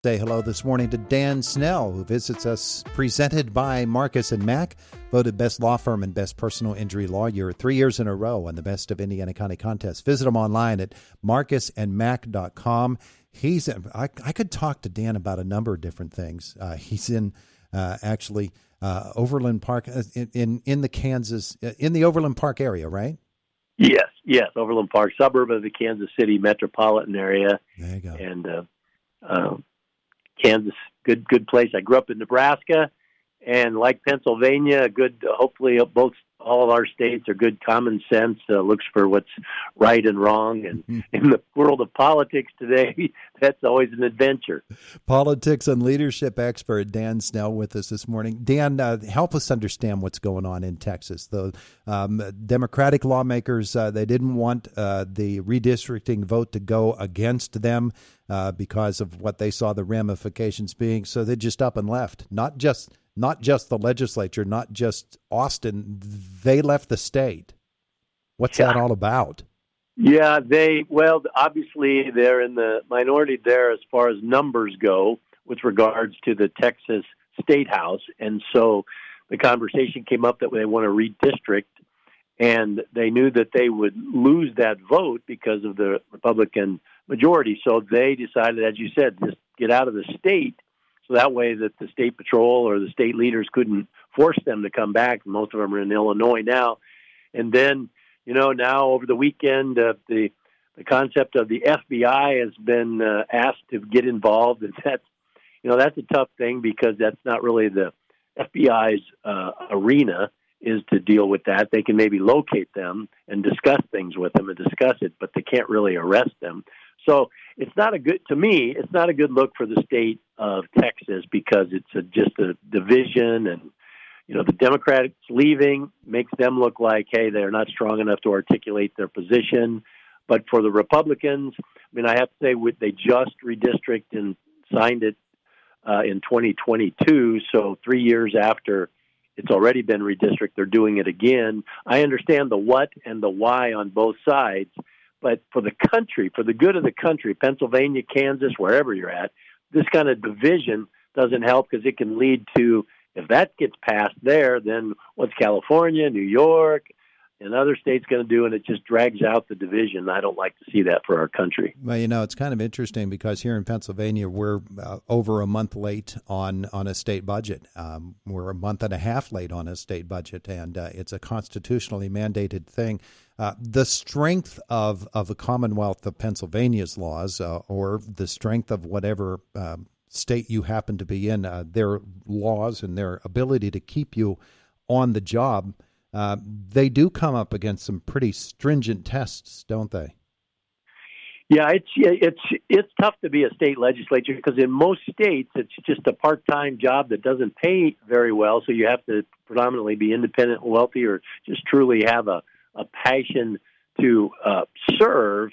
Say hello this morning to Dan Snell, who visits us, presented by Marcus and Mack, voted best law firm and best personal injury lawyer 3 years in a row on the Best of Indiana County contest. Visit him online at marcusandmack.com. I could talk to Dan about a number of different things. He's in Overland Park in the Overland Park area, right? Yes, Overland Park, suburb of the Kansas City metropolitan area. There you go. And Kansas, good place. I grew up in Nebraska, and like Pennsylvania, hopefully all of our states are good common sense, looks for what's right and wrong. And in the world of politics today, that's always an adventure. Politics and leadership expert Dan Snell with us this morning. Dan, help us understand what's going on in Texas. The Democratic lawmakers, they didn't want the redistricting vote to go against them because of what they saw the ramifications being. So they just up and left. Not just the legislature, not just Austin. They left the state. What's that all about? Yeah, obviously they're in the minority there as far as numbers go with regards to the Texas State House. And so the conversation came up that they want to redistrict, and they knew that they would lose that vote because of the Republican majority. So they decided, as you said, just get out of the state. So that way that the state patrol or the state leaders couldn't force them to come back. Most of them are in Illinois now. And then, now over the weekend, the concept of the FBI has been asked to get involved. And that's a tough thing because that's not really the FBI's arena, is to deal with that. They can maybe locate them and discuss things with them and discuss it, but they can't really arrest them. So it's not a good look for the state of Texas because it's just a division, and the Democrats leaving makes them look like, hey, they're not strong enough to articulate their position. But for the Republicans, I have to say they just redistricted and signed it in 2022. So 3 years after it's already been redistricted, they're doing it again. I understand the what and the why on both sides. But for the country, for the good of the country, Pennsylvania, Kansas, wherever you're at, this kind of division doesn't help because it can lead to, if that gets passed there, then what's California, New York, and other states going to do? And it just drags out the division. I don't like to see that for our country. Well, it's kind of interesting because here in Pennsylvania, we're over a month late on a state budget. We're a month and a half late on a state budget, and it's a constitutionally mandated thing. The strength of the Commonwealth of Pennsylvania's laws, or the strength of whatever state you happen to be in, their laws and their ability to keep you on the job, they do come up against some pretty stringent tests, don't they? Yeah, it's tough to be a state legislature because in most states it's just a part-time job that doesn't pay very well, so you have to predominantly be independent, wealthy, or just truly have a passion to serve.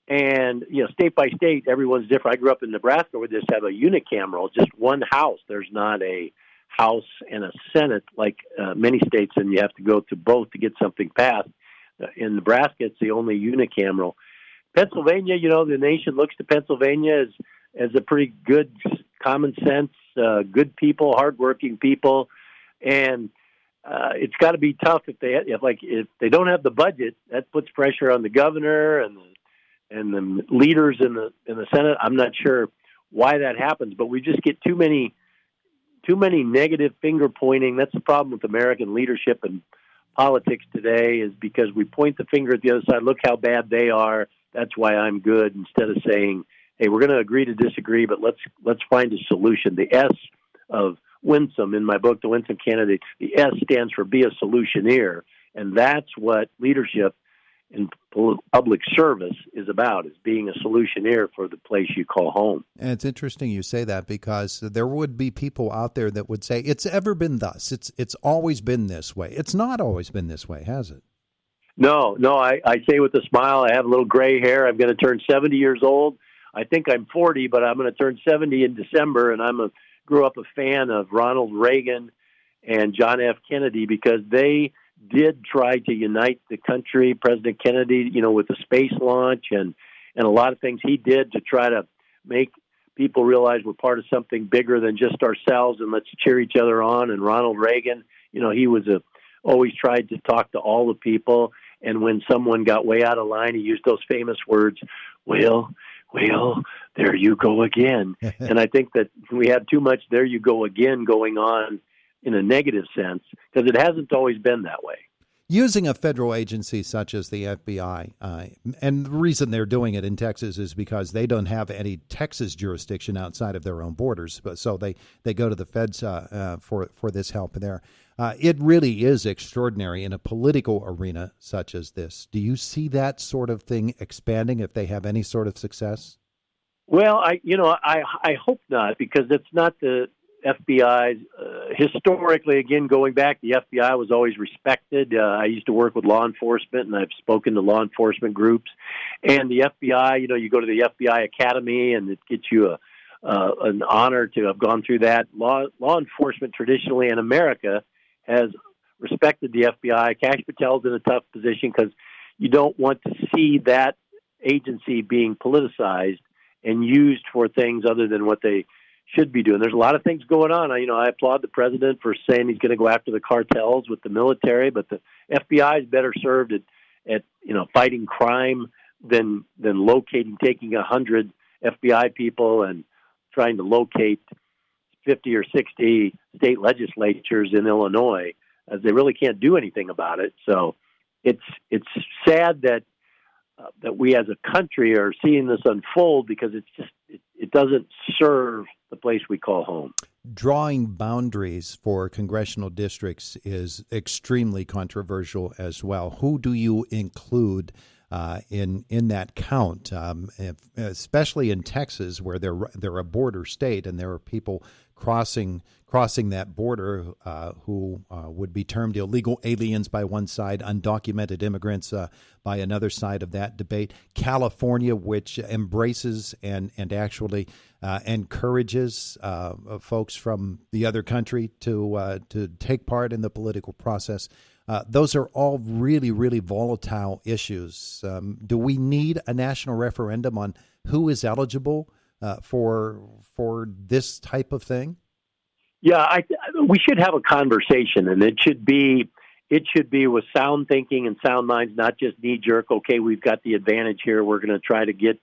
And, state by state, everyone's different. I grew up in Nebraska where they just have a unicameral, just one house. There's not a House and a Senate like many states, and you have to go to both to get something passed. In Nebraska, it's the only unicameral. Pennsylvania, the nation looks to Pennsylvania as a pretty good common sense, good people, hardworking people. And it's got to be tough if they don't have the budget. That puts pressure on the governor and the leaders in the Senate. I'm not sure why that happens, but we just get too many negative finger pointing. That's the problem with American leadership and politics today, is because we point the finger at the other side. Look how bad they are. That's why I'm good. Instead of saying, hey, we're going to agree to disagree, but let's find a solution. The S of Winsome in my book, The Winsome Candidate, the S stands for be a solutioneer. And that's what leadership in public service is about, is being a solutioneer for the place you call home. And it's interesting you say that, because there would be people out there that would say it's ever been thus. It's always been this way. It's not always been this way, has it? No, I say with a smile, I have a little gray hair. I'm going to turn 70 years old. I think I'm 40, but I'm going to turn 70 in December, and grew up a fan of Ronald Reagan and John F. Kennedy because they did try to unite the country. President Kennedy, with the space launch and a lot of things he did to try to make people realize we're part of something bigger than just ourselves, and let's cheer each other on. And Ronald Reagan, he was always tried to talk to all the people. And when someone got way out of line, he used those famous words, well, there you go again. And I think that we have too much there you go again going on in a negative sense, because it hasn't always been that way. Using a federal agency such as the FBI, and the reason they're doing it in Texas is because they don't have any Texas jurisdiction outside of their own borders, but so they go to the feds for this help there. It really is extraordinary in a political arena such as this. Do you see that sort of thing expanding if they have any sort of success? Well, I hope not, because it's not the FBI. Historically, again, going back, the FBI was always respected. I used to work with law enforcement, and I've spoken to law enforcement groups. And the FBI, you go to the FBI Academy, and it gets you an honor to have gone through that. Law enforcement traditionally in America has respected the FBI. Kash Patel's in a tough position because you don't want to see that agency being politicized and used for things other than what they should be doing. There's a lot of things going on. I applaud the president for saying he's going to go after the cartels with the military, but the FBI is better served at fighting crime than taking 100 FBI people and trying to locate 50 or 60 state legislatures in Illinois, as they really can't do anything about it. So it's sad that we as a country are seeing this unfold, because it doesn't serve the place we call home. Drawing boundaries for congressional districts is extremely controversial as well. Who do you include in that count, especially in Texas, where they're a border state and there are people crossing that border who would be termed illegal aliens by one side, undocumented immigrants by another side of that debate. California, which embraces and actually encourages folks from the other country to take part in the political process. Those are all really, really volatile issues. Do we need a national referendum on who is eligible for this type of thing? Yeah, we should have a conversation, and it should be with sound thinking and sound minds, not just knee jerk. Okay, we've got the advantage here. We're going to try to get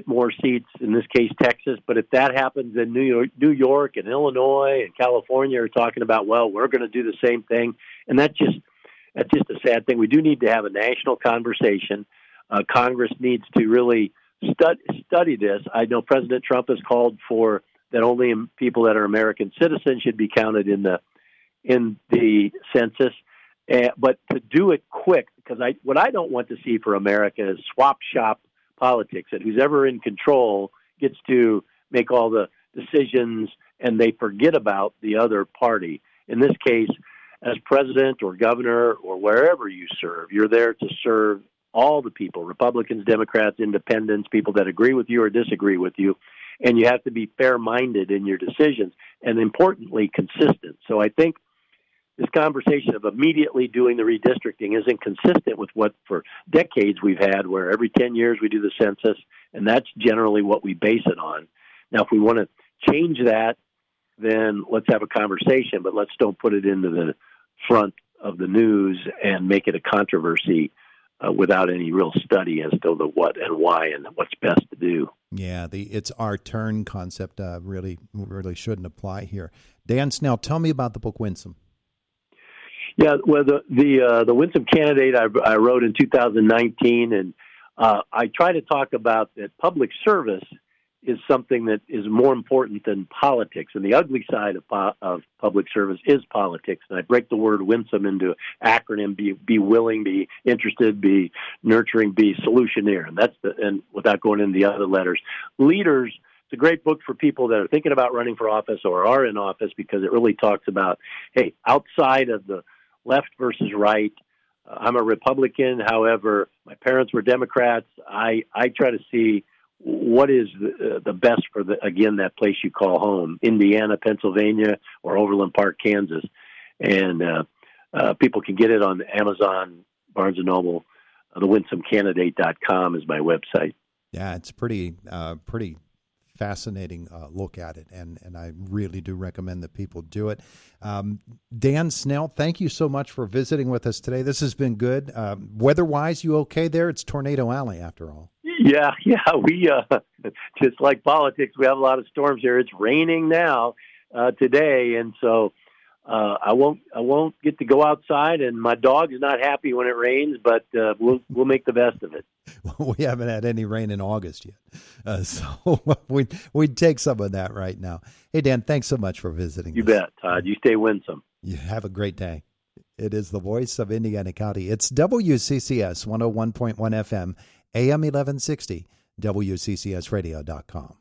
more seats. In this case, Texas. But if that happens, then New York and Illinois and California are talking about, well, we're going to do the same thing, and that's just a sad thing. We do need to have a national conversation. Congress needs to really study this. I know President Trump has called for that only people that are American citizens should be counted in the census, but to do it quick, because what I don't want to see for America is swap shop politics, that who's ever in control gets to make all the decisions and they forget about the other party. In this case, as president or governor or wherever you serve, you're there to serve all the people, Republicans, Democrats, independents, people that agree with you or disagree with you. And you have to be fair-minded in your decisions and, importantly, consistent. So I think this conversation of immediately doing the redistricting isn't consistent with what for decades we've had, where every 10 years we do the census, and that's generally what we base it on. Now, if we want to change that, then let's have a conversation, but let's don't put it into the front of the news and make it a controversy without any real study as to the what and why and what's best to do. Yeah, it's our turn concept really shouldn't apply here. Dan Snell, tell me about the book Winsome. Yeah, well, the Winsome candidate I wrote in 2019, and I try to talk about that public service is something that is more important than politics, and the ugly side of public service is politics. And I break the word winsome into acronym: be willing, be interested, be nurturing, be solutioneer. And and without going into the other letters, leaders. It's a great book for people that are thinking about running for office or are in office, because it really talks about, hey, outside of the left versus right. I'm a Republican. However, my parents were Democrats. I try to see what is the best for that place you call home, Indiana, Pennsylvania, or Overland Park, Kansas. And people can get it on Amazon, Barnes & Noble. TheWinsomeCandidate.com is my website. Yeah, it's pretty fascinating look at it, and I really do recommend that people do it. Dan Snell, thank you so much for visiting with us today. This has been good. Weather-wise, you okay there? It's Tornado Alley, after all. Yeah. We just like politics, we have a lot of storms here. It's raining now today, and so I won't get to go outside. And my dog is not happy when it rains, but we'll make the best of it. Well, we haven't had any rain in August yet, so we'd take some of that right now. Hey, Dan, thanks so much for visiting. You bet, Todd. You stay winsome. You have a great day. It is the voice of Indiana County. It's WCCS 101.1 FM, AM 1160, WCCSradio.com.